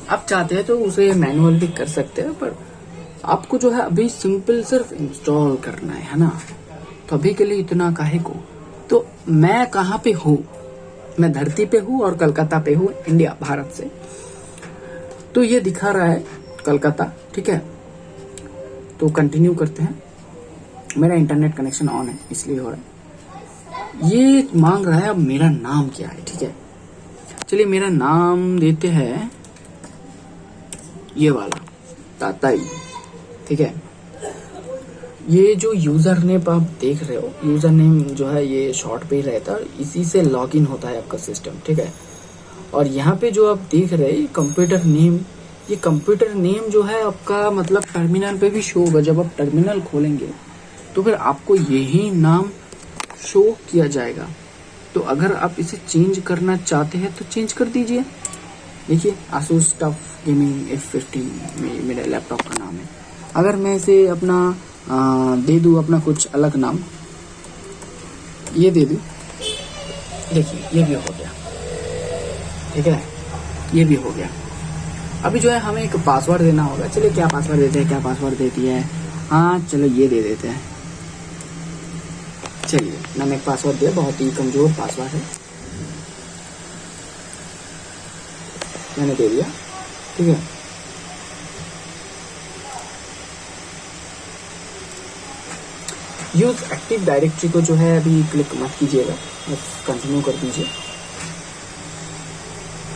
आप चाहते हैं तो उसे मैनुअल भी कर सकते हैं, पर आपको जो है अभी सिंपल सिर्फ इंस्टॉल करना है ना। तो अभी के लिए इतना काहे को। तो मैं कहाँ पे हूँ, मैं धरती पे हूँ और कलकत्ता पे हूँ, इंडिया भारत से। तो ये दिखा रहा है कलकत्ता, ठीक है। तो कंटिन्यू करते हैं। मेरा इंटरनेट कनेक्शन ऑन है इसलिए हो रहा है। ये मांग रहा है अब मेरा नाम क्या है, ठीक है। चलिए मेरा नाम देते हैं ये वाला ताताई, ठीक है। ये जो यूजर नेम आप देख रहे हो, यूजर नेम जो है ये शॉर्ट पे ही रहता है, इसी से लॉगिन होता है आपका सिस्टम, ठीक है। और यहाँ पे जो आप देख रहे हैं कंप्यूटर नेम, ये कंप्यूटर नेम जो है आपका मतलब टर्मिनल पे भी शो होगा। जब आप टर्मिनल खोलेंगे तो फिर आपको यही नाम शो किया जाएगा। तो अगर आप इसे चेंज करना चाहते हैं तो चेंज कर दीजिए। देखिए आसूस टफ गेमिंग F15 मेरा लैपटॉप का नाम है। अगर मैं इसे अपना दे दूँ अपना कुछ अलग नाम, ये दे दूँ, देखिए ये भी हो गया, ठीक है, ये भी हो गया। अभी जो है हमें एक पासवर्ड देना होगा। चलिए क्या पासवर्ड देते हैं, क्या पासवर्ड देती है, हाँ चलो ये दे देते हैं। चलिए मैंने एक पासवर्ड दिया, बहुत ही कमजोर पासवर्ड है, मैंने दे दिया, ठीक है। यूज एक्टिव डायरेक्टरी को जो है अभी क्लिक मत कीजिएगा, बस कंटिन्यू कर दीजिए।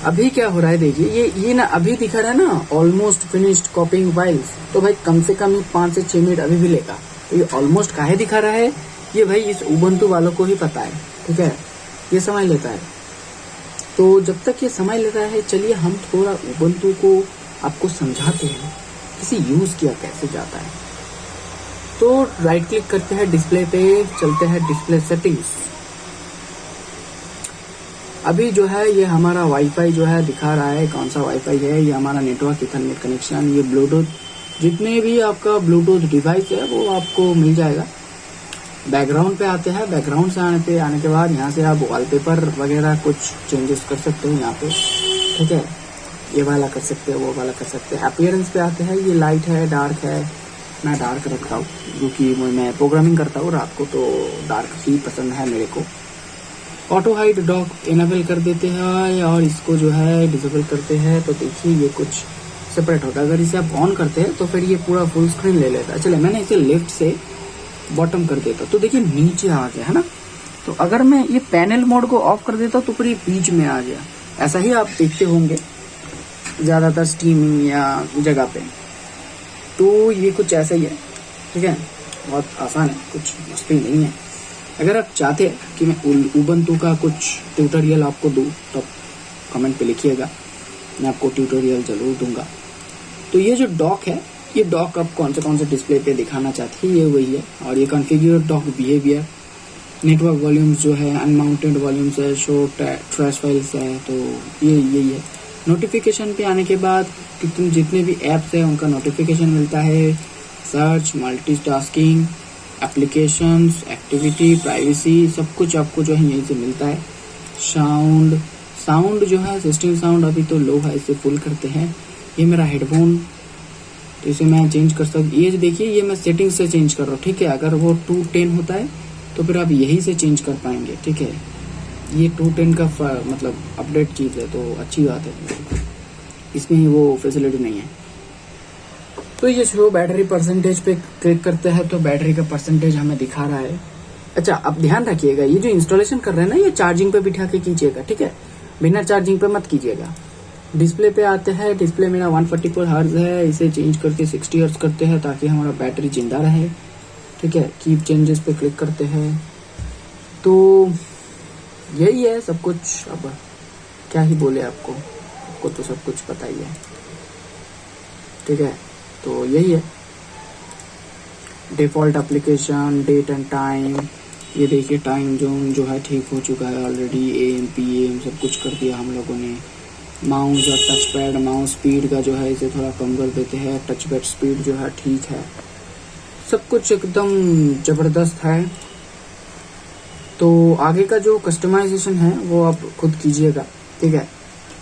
अभी क्या हो रहा है देखिए, ये ना अभी दिखा रहा है ना ऑलमोस्ट फिनिश्ड कॉपिंग फाइल्स। तो भाई कम से कम 5 से 6 मिनट अभी भी लेगा। तो ये ऑलमोस्ट काहे दिखा रहा है, ये भाई इस उबंटू वालों को ही पता है, ठीक है। ये समय लेता है। तो जब तक ये समय लेता है, चलिए हम थोड़ा उबंटू को आपको समझाते हैं इसे यूज किया कैसे जाता है। तो राइट क्लिक करते हैं डिस्प्ले पे, चलते हैं डिस्प्ले सेटिंग्स। अभी जो है ये हमारा वाईफाई जो है दिखा रहा है, कौन सा वाईफाई है, ये हमारा नेटवर्क इथरनेट कनेक्शन, ये ब्लूटूथ, जितने भी आपका ब्लूटूथ डिवाइस है वो आपको मिल जाएगा। बैकग्राउंड पे आते हैं, बैकग्राउंड से आने के बाद यहाँ से आप वॉलपेपर वगैरह कुछ चेंजेस कर सकते हो यहाँ पे, ठीक है। ये वाला कर सकते हैं, वो वाला कर सकते हैं। अपीयरेंस पे आते हैं, ये लाइट है, डार्क है, मैं डार्क रखता हूँ क्योंकि मैं प्रोग्रामिंग करता हूँ रात को, तो डार्क ही पसंद है मेरे को। ऑटो हाइड डॉक इनेबल कर देते हैं और इसको जो है डिसेबल करते हैं। तो देखिए ये कुछ सेपरेट होता है। अगर इसे आप ऑन करते हैं तो फिर ये पूरा फुल स्क्रीन ले लेता है। चलिए मैंने इसे लेफ्ट से बॉटम कर देता, तो देखिए नीचे आ गया है ना। तो अगर मैं ये पैनल मोड को ऑफ कर देता तो फिर ये बीच में आ गया। ऐसा ही आप देखते होंगे ज़्यादातर स्ट्रीमिंग या जगह पे। तो ये कुछ ऐसा ही है, ठीक है, बहुत आसान है, कुछ मुश्किल नहीं है। अगर आप चाहते हैं कि मैं उबंटू का कुछ ट्यूटोरियल आपको दूँ तो कमेंट पे लिखिएगा, मैं आपको ट्यूटोरियल ज़रूर दूंगा। तो ये जो डॉक है, ये डॉक आप कौन से डिस्प्ले पे दिखाना चाहते हैं, ये वही है। और ये configure dock behaviour, network volumes जो है, अनमाउंटेड वॉल्यूम्स है, शो ट्रैश फाइल्स है, तो ये यही है। नोटिफिकेशन पे आने के बाद कि तुम जितने भी ऐप्स हैं उनका नोटिफिकेशन मिलता है, search, multitasking, applications, activity, privacy, सब कुछ आपको जो है यहीं से मिलता है। साउंड जो है सिस्टम साउंड अभी तो लो है, इसे फुल करते हैं। ये मेरा हेडफोन, तो इसे मैं चेंज कर सकता। ये देखिए, ये मैं सेटिंग से चेंज कर रहा हूँ, ठीक है। अगर वो 210 होता है तो फिर आप यही से चेंज कर पाएंगे, ठीक है। ये 210 का मतलब अपडेट चीज़ है, तो अच्छी बात है, इसमें वो फैसिलिटी नहीं है। तो ये शो बैटरी परसेंटेज पे क्लिक करते हैं तो बैटरी का परसेंटेज हमें दिखा रहा है। अच्छा, अब ध्यान रखिएगा, ये जो इंस्टॉलेशन कर रहे हैं ना, ये चार्जिंग पे बिठा के कीजिएगा, ठीक है। बिना चार्जिंग पे मत कीजिएगा। डिस्प्ले पे आते हैं, डिस्प्ले मेरा 144 हर्ट्ज है, इसे चेंज करके 60 हर्ट्ज करते हैं ताकि हमारा बैटरी जिंदा रहे, ठीक है। कीप चेंजेस पे क्लिक करते हैं। तो यही है सब कुछ, अब क्या ही बोले आपको तो सब कुछ पता ही है, ठीक है। तो यही है default application, date and time. ये देखिए टाइम जोन जो है ठीक हो चुका है ऑलरेडी, AM PM सब कुछ कर दिया हम लोगों ने। माउस और टच पैड, माउस स्पीड का जो है इसे थोड़ा कम कर देते हैं, टच पैड स्पीड जो है ठीक है, सब कुछ एकदम ज़बरदस्त है। तो आगे का जो कस्टमाइजेशन है वो आप खुद कीजिएगा, ठीक है।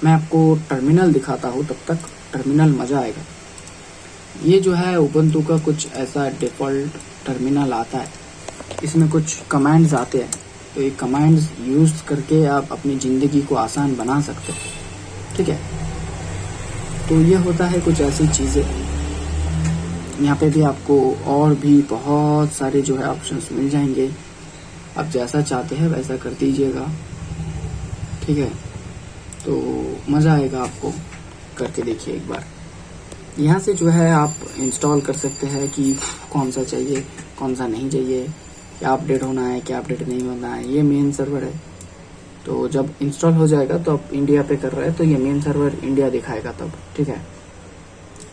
मैं आपको टर्मिनल दिखाता हूँ, तब तक टर्मिनल मज़ा आएगा। ये जो है उबंटू का कुछ ऐसा डिफ़ॉल्ट टर्मिनल आता है, इसमें कुछ कमांड्स आते हैं, तो ये कमांड्स यूज़ करके आप अपनी ज़िंदगी को आसान बना सकते हैं, ठीक है। तो ये होता है कुछ ऐसी चीज़ें। यहाँ पे भी आपको और भी बहुत सारे जो है ऑप्शंस मिल जाएंगे, आप जैसा चाहते हैं वैसा कर दीजिएगा, ठीक है। तो मज़ा आएगा आपको, करके देखिए एक बार। यहाँ से जो है आप इंस्टॉल कर सकते हैं कि कौन सा चाहिए, कौन सा नहीं चाहिए, क्या अपडेट होना है, क्या अपडेट नहीं होना है। ये मेन सर्वर है, तो जब इंस्टॉल हो जाएगा तो आप इंडिया पे कर रहे हैं तो ये मेन सर्वर इंडिया दिखाएगा तब, ठीक है।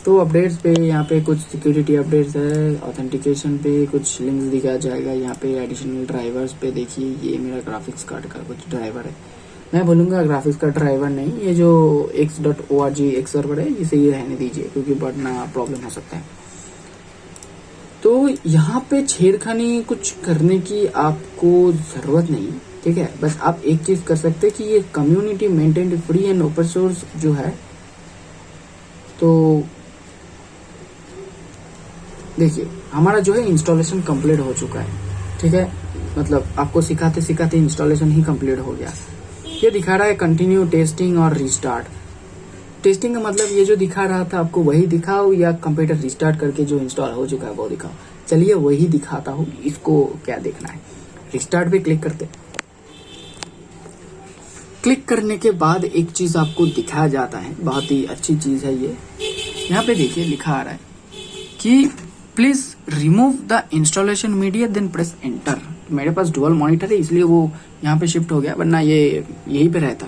तो अपडेट्स पे यहाँ पे कुछ सिक्योरिटी अपडेट्स है, ऑथेंटिकेशन पे कुछ लिंक्स दिखाया जाएगा। यहाँ पे एडिशनल ड्राइवर्स पे देखिए, ये मेरा ग्राफिक्स कार्ड का कुछ ड्राइवर है। मैं बोलूँगा ग्राफिक्स का ड्राइवर नहीं, ये जो x.org एक सर्वर है, इसे ये रहने दीजिए क्योंकि बढ़ना प्रॉब्लम हो सकता है। तो यहाँ पे छेड़खानी कुछ करने की आपको ज़रूरत नहीं, ठीक है। बस आप एक चीज़ कर सकते हैं कि ये community maintained free and open source जो है, तो देखिए हमारा जो है इंस्टॉलेशन कंप्लीट हो चुका है, ठीक है। मतलब आपको सिखाते सिखाते इंस्टॉलेशन ही कंप्लीट हो गया। ये दिखा रहा है कंटिन्यू टेस्टिंग और रीस्टार्ट। टेस्टिंग का मतलब ये जो दिखा रहा था आपको वही दिखाओ, या कंप्यूटर रिस्टार्ट करके जो इंस्टॉल हो चुका है वो दिखाओ। चलिए वही दिखाता हूँ, इसको क्या देखना है। रिस्टार्ट पे क्लिक करते, क्लिक करने के बाद एक चीज़ आपको दिखाया जाता है, बहुत ही अच्छी चीज़ है ये। यहाँ पे देखिए लिखा आ रहा है कि please remove the installation media then press enter. मेरे पास डुअल मॉनिटर है इसलिए वो यहाँ पे शिफ्ट हो गया, वरना ये यहीं पे रहता,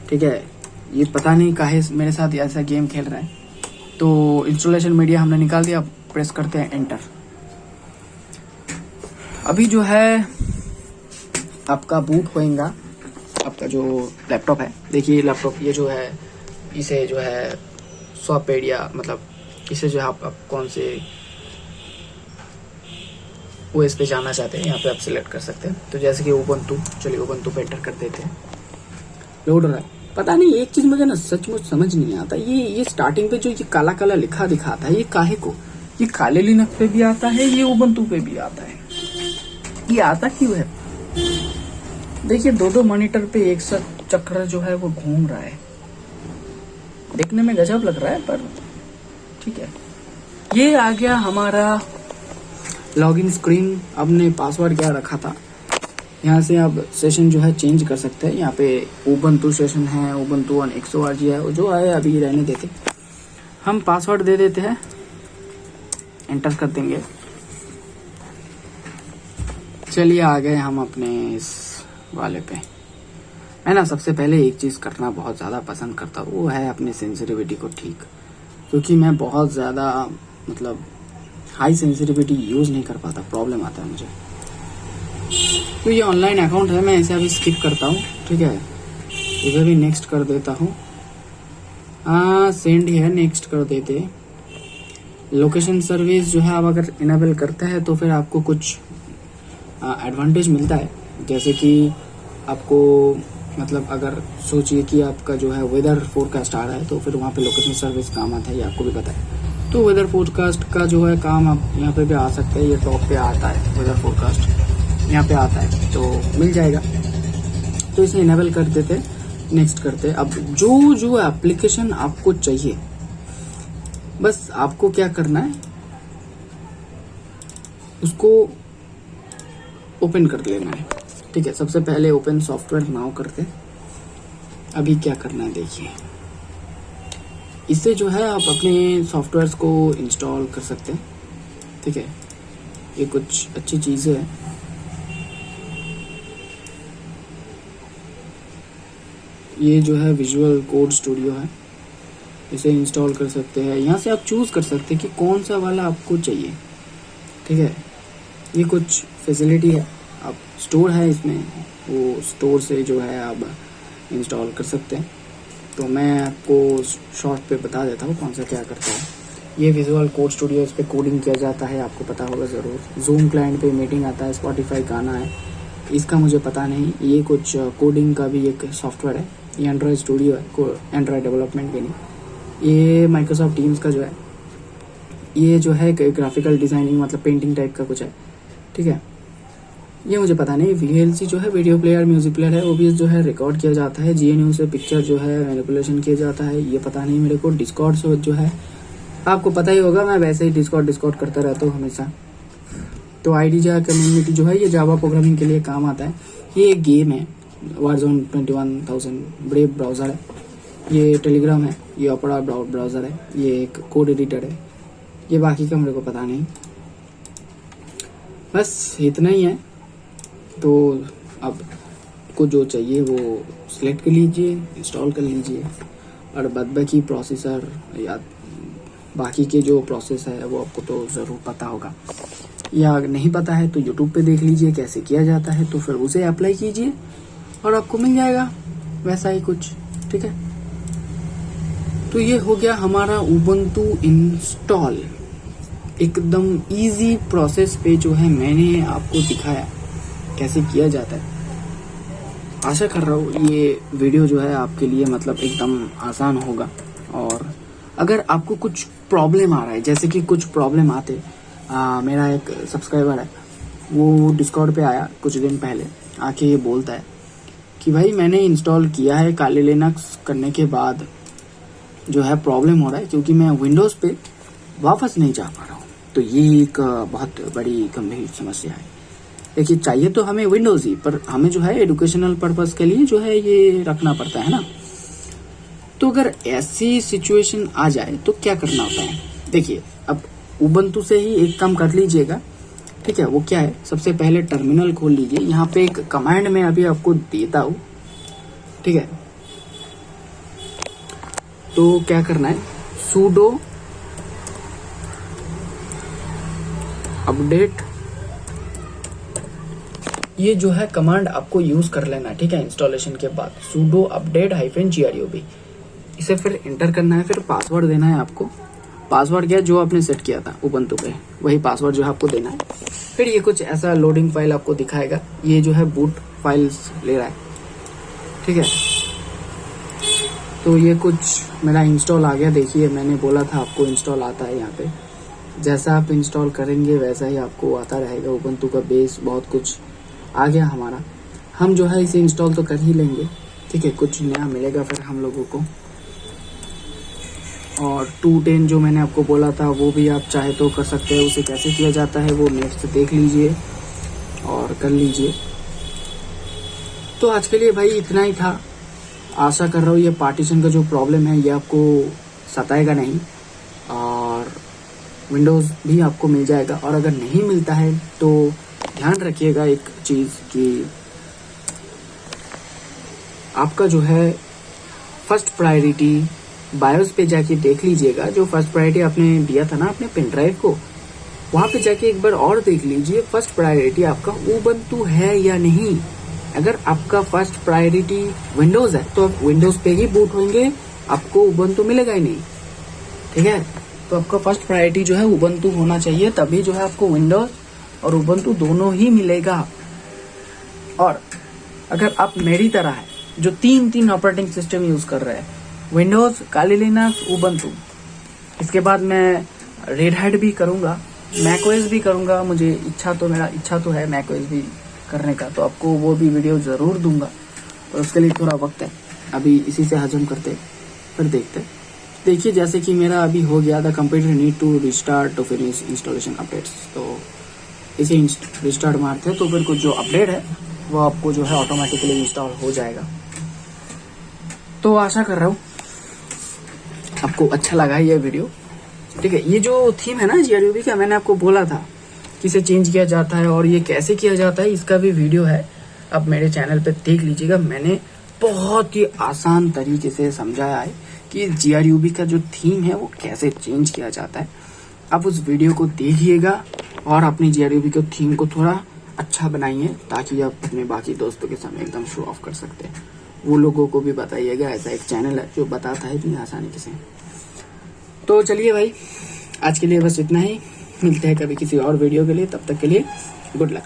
ठीक है। ये पता नहीं काहे मेरे साथ ऐसा गेम खेल रहा है। तो इंस्टॉलेशन मीडिया हमने निकाल दिया, प्रेस करते हैं एंटर। अभी जो है आपका बूट होएगा, आपका जो लैपटॉप है, देखिए लैपटॉप ये जो है, इसे जो है सॉफ्टवेयर मतलब इसे जो है आप कौन से ओएस पे जाना चाहते हैं यहाँ पे आप सिलेक्ट कर सकते हैं। तो जैसे कि उबंटू, चलिए उबंटू पे एंटर कर देते हैं। लोड हो रहा है। पता नहीं एक चीज़ मुझे ना सचमुच समझ नहीं आता, ये स्टार्टिंग पे जो ये काला काला लिखा दिखाता है, ये काहे को? ये काले लिनक्स पे भी आता है, ये उबंटू पे भी आता है, ये आता क्यों है? देखिए दो मॉनिटर पे एक साथ चक्र जो है वो घूम रहा है, देखने में गजब लग रहा है, पर ठीक है। ये आ गया हमारा लॉगिन स्क्रीन। अब ने पासवर्ड क्या रखा था, यहाँ से आप सेशन जो है चेंज कर सकते हैं। यहाँ पे उबंटू सेशन है, उबंटू ऑन XORG है, जो आए अभी रहने देते। हम पासवर्ड दे देते हैं, एंटर कर देंगे। चलिए आ गए हम अपने इस वाले पे। मैं ना सबसे पहले एक चीज़ करना बहुत ज़्यादा पसंद करता हूँ, वो है अपनी सेंसिटिविटी को ठीक, क्योंकि मैं बहुत ज़्यादा मतलब हाई सेंसिटिविटी यूज़ नहीं कर पाता, प्रॉब्लम आता है मुझे। तो ये ऑनलाइन अकाउंट है, मैं इसे अभी स्किप करता हूँ, ठीक है। इसे भी नेक्स्ट कर देता हूँ। सेंड है, नेक्स्ट कर देते। लोकेशन सर्विस जो है आप अगर इनेबल करते हैं तो फिर आपको कुछ एडवांटेज मिलता है, जैसे कि आपको मतलब अगर सोचिए कि आपका जो है वेदर फोरकास्ट आ रहा है तो फिर वहाँ पे लोकेशन सर्विस काम आता है, ये आपको भी पता है। तो वेदर फोरकास्ट का जो है काम आप यहाँ पे भी आ सकते हैं, ये टॉप पे आता है वेदर फोरकास्ट, यहाँ पे आता है तो मिल जाएगा। तो इसे इनेबल कर देते, नेक्स्ट करते। अब जो एप्लीकेशन आपको चाहिए, बस आपको क्या करना है, उसको ओपन कर लेना है। ठीक है, सबसे पहले ओपन सॉफ्टवेयर नाउ करते। अभी क्या करना है देखिए, इससे जो है आप अपने सॉफ्टवेयर्स को इंस्टॉल कर सकते हैं। ठीक है, ये कुछ अच्छी चीज़ें हैं। ये जो है विजुअल कोड स्टूडियो है, इसे इंस्टॉल कर सकते हैं। यहाँ से आप चूज़ कर सकते हैं कि कौन सा वाला आपको चाहिए। ठीक है, ये कुछ फैसिलिटी है, आप स्टोर है इसमें, वो स्टोर से जो है आप इंस्टॉल कर सकते हैं। तो मैं आपको शॉर्ट पे बता देता हूँ कौन सा क्या करता है। ये विजुअल कोड स्टूडियो, इस पर कोडिंग किया जाता है, आपको पता होगा ज़रूर। जूम क्लाइंट पे मीटिंग आता है, स्पॉटिफाई गाना है, इसका मुझे पता नहीं। ये कुछ कोडिंग का भी एक सॉफ्टवेयर है, ये एंड्रॉयड स्टूडियो है, एंड्रॉयड डेवलपमेंट के लिए। ये माइक्रोसॉफ्ट टीम्स का जो है, ये जो है ग्राफिकल डिज़ाइनिंग मतलब पेंटिंग टाइप का कुछ है। ठीक है, ये मुझे पता नहीं। VLC जो है वीडियो प्लेयर, म्यूजिक प्लेयर है, OBS जो है रिकॉर्ड किया जाता है, GNU से पिक्चर जो है मैनिपुलेशन किया जाता है, ये पता नहीं मेरे को। डिस्कॉर्ड से जो है आपको पता ही होगा, मैं वैसे ही डिस्कॉर्ड करता रहता हूँ हमेशा। तो IDJ कम्युनिटी जो है ये जावा प्रोग्रामिंग के लिए काम आता है। ये एक गेम है, वारजोन 21,000 ब्रेव ब्राउज़र है। ये टेलीग्राम है, ये ओपेरा ब्राउज़र है, ये एक कोड एडिटर है। ये बाकी का मेरे को पता नहीं, बस इतना ही है। तो अब को जो चाहिए वो सिलेक्ट कर लीजिए, इंस्टॉल कर लीजिए, और बाद बाकी प्रोसेसर या बाकी के जो प्रोसेस है वो आपको तो ज़रूर पता होगा, या अगर नहीं पता है तो यूट्यूब पे देख लीजिए कैसे किया जाता है, तो फिर उसे अप्लाई कीजिए और आपको मिल जाएगा वैसा ही कुछ। ठीक है, तो ये हो गया हमारा उबंटू इंस्टॉल। एकदम इजी प्रोसेस पे जो है मैंने आपको दिखाया कैसे किया जाता है। आशा कर रहा हूँ ये वीडियो जो है आपके लिए मतलब एकदम आसान होगा। और अगर आपको कुछ प्रॉब्लम आ रहा है, जैसे कि कुछ प्रॉब्लम आते, मेरा एक सब्सक्राइबर है, वो डिस्कॉर्ड पे आया कुछ दिन पहले, आके ये बोलता है कि भाई मैंने इंस्टॉल किया है काली लिनक्स, करने के बाद जो है प्रॉब्लम हो रहा है क्योंकि मैं विंडोज़ पे वापस नहीं जा पा रहा हूँ। तो ये एक बहुत बड़ी गंभीर समस्या है। देखिए, चाहिए तो हमें विंडोज़ ही, पर हमें जो है एजुकेशनल पर्पस के लिए जो है ये रखना पड़ता है ना। तो अगर ऐसी सिचुएशन आ जाए तो क्या करना होता है, देखिए अब उबंटू से ही एक काम कर लीजिएगा। ठीक है, वो क्या है, सबसे पहले टर्मिनल खोल लीजिए। यहाँ पे एक कमांड में अभी आपको देता हूँ। ठीक है, तो क्या करना है, sudo अपडेट, ये जो है कमांड आपको यूज कर लेना है। ठीक है, इंस्टॉलेशन के बाद sudo अपडेट -grob, इसे फिर एंटर करना है, फिर पासवर्ड देना है आपको। पासवर्ड क्या, जो आपने सेट किया था उबंटू पे, वही पासवर्ड जो है आपको देना है। फिर ये कुछ ऐसा लोडिंग फाइल आपको दिखाएगा, ये जो है बूट फाइल्स ले रहा है। ठीक है, तो ये कुछ मेरा इंस्टॉल आ गया। देखिए, मैंने बोला था आपको इंस्टॉल आता है यहाँ पे, जैसा आप इंस्टॉल करेंगे वैसा ही आपको आता रहेगा। उबंटू का बेस बहुत कुछ आ गया हमारा, हम जो है इसे इंस्टॉल तो कर ही लेंगे। ठीक है, कुछ नया मिलेगा फिर हम लोगों को। और 210 जो मैंने आपको बोला था वो भी आप चाहे तो कर सकते हैं, उसे कैसे किया जाता है वो नेट से देख लीजिए और कर लीजिए। तो आज के लिए भाई इतना ही था। आशा कर रहा हूँ ये पार्टीशन का जो प्रॉब्लम है ये आपको सताएगा नहीं, और विंडोज़ भी आपको मिल जाएगा। और अगर नहीं मिलता है तो ध्यान रखिएगा एक चीज़ कि आपका जो है फर्स्ट प्रायोरिटी बायोस पे जाके देख लीजिएगा। जो फर्स्ट प्रायोरिटी आपने दिया था ना अपने पेन ड्राइव को, वहाँ पे जाके एक बार और देख लीजिए फर्स्ट प्रायोरिटी आपका उबंटू है या नहीं। अगर आपका फर्स्ट प्रायोरिटी विंडोज़ है तो आप विंडोज़ पे ही बूट होंगे, आपको उबंटू मिलेगा ही नहीं, ठीक है। तो आपका फर्स्ट प्रायोरिटी जो है उबंटू होना चाहिए, तभी जो है आपको विंडोज और उबंटू दोनों ही मिलेगा। और अगर आप मेरी तरह है जो तीन ऑपरेटिंग सिस्टम यूज कर रहे हैं, विंडोज, काली लिनक्स, उबंटू, इसके बाद मैं रेड हैट भी करूंगा, मैकओएस भी करूंगा, मुझे मेरा इच्छा तो है मैकओएस भी करने का, तो आपको वो भी वीडियो जरूर दूंगा, और उसके लिए थोड़ा वक्त है, अभी इसी से हजम करते फिर देखते। देखिए जैसे कि मेरा अभी हो गया था, computer need to restart to finish installation updates, तो इसे रिस्टार्ट मारते हैं तो फिर कुछ जो अपडेट है वो आपको जो है ऑटोमेटिकली इंस्टॉल हो जाएगा। तो आशा कर रहा हूँ आपको अच्छा लगा ये वीडियो, ठीक है। ये जो थीम है ना GRUB का, मैंने आपको बोला था कि इसे चेंज किया जाता है और ये कैसे किया जाता है, इसका भी वीडियो है, आप मेरे चैनल पे देख लीजिएगा। मैंने बहुत ही आसान तरीके से समझाया है कि GRUB का जो थीम है वो कैसे चेंज किया जाता है। आप उस वीडियो को देखिएगा और अपनी GRUB के थीम को थोड़ा अच्छा बनाइए, ताकि आप अपने बाकी दोस्तों के सामने एकदम शो ऑफ कर सकते हैं। वो लोगों को भी बताइएगा, ऐसा एक चैनल है जो बताता है इतनी आसानी से। तो चलिए भाई, आज के लिए बस इतना ही, मिलते हैं कभी किसी और वीडियो के लिए, तब तक के लिए गुड लक।